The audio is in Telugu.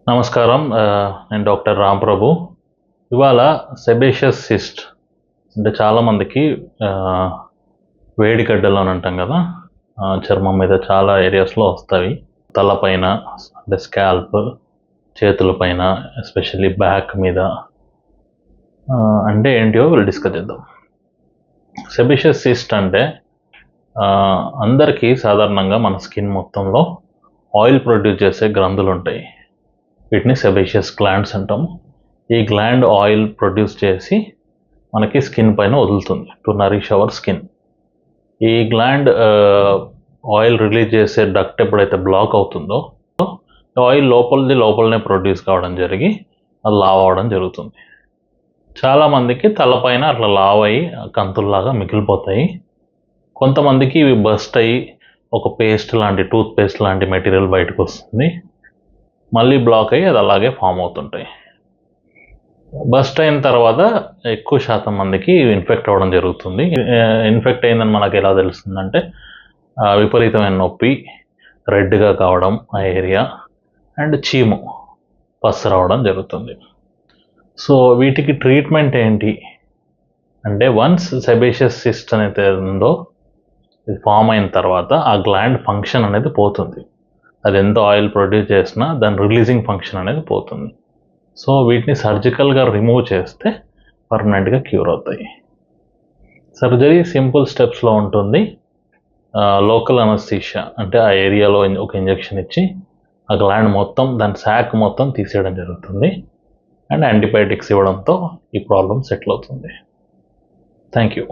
నమస్కారం. నేను డాక్టర్ రామ్ ప్రభు. ఇవాళ సెబేషియస్ సిస్ట్ అంటే చాలామందికి వేడిగడ్డలు అని అంటాం కదా, చర్మం మీద చాలా ఏరియాస్లో వస్తాయి. తలపైన అంటే స్కాల్ప్, చేతుల పైన, ఎస్పెషల్లీ బ్యాక్ మీద. అంటే ఏంటో డిస్కస్ చేద్దాం. సెబేషియస్ సిస్ట్ అంటే అందరికీ సాధారణంగా మన స్కిన్ మొత్తంలో ఆయిల్ ప్రొడ్యూస్ చేసే గ్రంథులు ఉంటాయి. వీటిని సెబేషియస్ గ్లాండ్స్ అంటాము. ఈ గ్లాండ్ ఆయిల్ ప్రొడ్యూస్ చేసి మనకి స్కిన్ పైన వదులుతుంది టు నరిష్ అవర్ స్కిన్. ఈ గ్లాండ్ ఆయిల్ రిలీజ్ చేసే డక్ట్ ఎప్పుడైతే బ్లాక్ అవుతుందో ఆయిల్ లోపలనే ప్రొడ్యూస్ కావడం జరిగి అది లావ్ అవడం జరుగుతుంది. చాలామందికి తలపైన అట్లా లావ్ అయ్యి కంతుల్లాగా మిగిలిపోతాయి. కొంతమందికి ఇవి బస్ట్ అయ్యి ఒక పేస్ట్ లాంటి, టూత్ పేస్ట్ లాంటి మెటీరియల్ బయటకు వస్తుంది. మళ్ళీ బ్లాక్ అయ్యి అది అలాగే ఫామ్ అవుతుంటాయి. బస్ట్ అయిన తర్వాత ఎక్కువ శాతం మందికి ఇన్ఫెక్ట్ అవ్వడం జరుగుతుంది. ఇన్ఫెక్ట్ అయిందని మనకు ఎలా తెలుస్తుందంటే విపరీతమైన నొప్పి, రెడ్గా కావడం ఆ ఏరియా, అండ్ చీము, పస్సు రావడం జరుగుతుంది. సో వీటికి ట్రీట్మెంట్ ఏంటి అంటే, వన్స్ సెబేషియస్ సిస్ట్ అనేది ఉందో ఇది ఫామ్ అయిన తర్వాత ఆ గ్లాండ్ ఫంక్షన్ అనేది పోతుంది. అది ఎంత ఆయిల్ ప్రొడ్యూస్ చేసినా దాని రిలీజింగ్ ఫంక్షన్ అనేది పోతుంది. సో వీటిని సర్జికల్గా రిమూవ్ చేస్తే పర్మనెంట్గా క్యూర్ అవుతాయి. సర్జరీ సింపుల్ స్టెప్స్లో ఉంటుంది. లోకల్ అనస్థీషియా అంటే ఆ ఏరియాలో ఒక ఇంజెక్షన్ ఇచ్చి ఆ గ్లాండ్ మొత్తం, దాని శాక్ మొత్తం తీసేయడం జరుగుతుంది. అండ్ యాంటీబయాటిక్స్ ఇవ్వడంతో ఈ ప్రాబ్లం సెటిల్ అవుతుంది. Thank you.